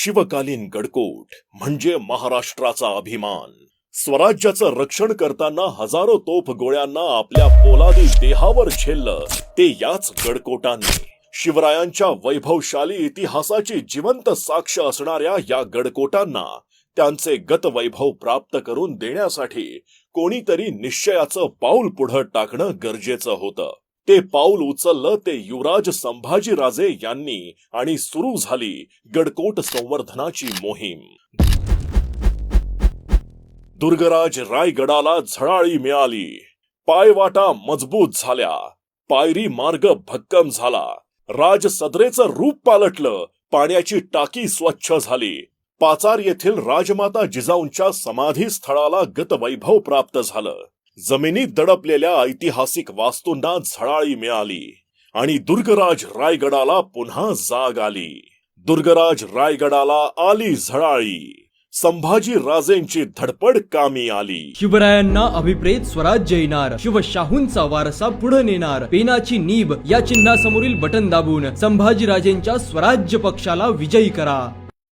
शिवकालीन गडकोट म्हणजे महाराष्ट्राचा अभिमान। स्वराज्याचं रक्षण करताना हजारो तोफ गोळ्यांना आपल्या पोलादी देहावर झेललं ते याच गडकोटांनी। शिवरायांच्या वैभवशाली इतिहासाची जिवंत साक्ष असणाऱ्या या गडकोटांना त्यांचे गतवैभव प्राप्त करून देण्यासाठी कोणीतरी निश्चयाचं पाऊल पुढे टाकणं गरजेचं होतं। ते पाऊल उचललं ते युवराज संभाजीराजे यांनी आणि सुरू झाली गडकोट संवर्धनाची मोहीम। दुर्गराज रायगडाला झळाळी मिळाली, पायवाटा मजबूत झाल्या, पायरी मार्ग भक्कम झाला, राजसदरेचं रूप पालटलं, पाण्याची टाकी स्वच्छ झाली, पाचार येथील राजमाता जिजाऊंच्या समाधी स्थळाला गतवैभव प्राप्त झालं, जमिनीत दडपलेल्या ऐतिहासिक वास्तूंना झळाळी मिळाली आणि दुर्गराज रायगडाला पुन्हा जाग आली। दुर्गराज रायगडाला आली झळाळी, संभाजी राजेंची धडपड कामी आली। शिवरायांना अभिप्रेत स्वराज्य येणार, शिवशाहूंचा वारसा पुढे नेणार, पेनाची नीब या चिन्हासमोरील बटन दाबून संभाजीराजेंच्या स्वराज्य पक्षाला विजयी करा।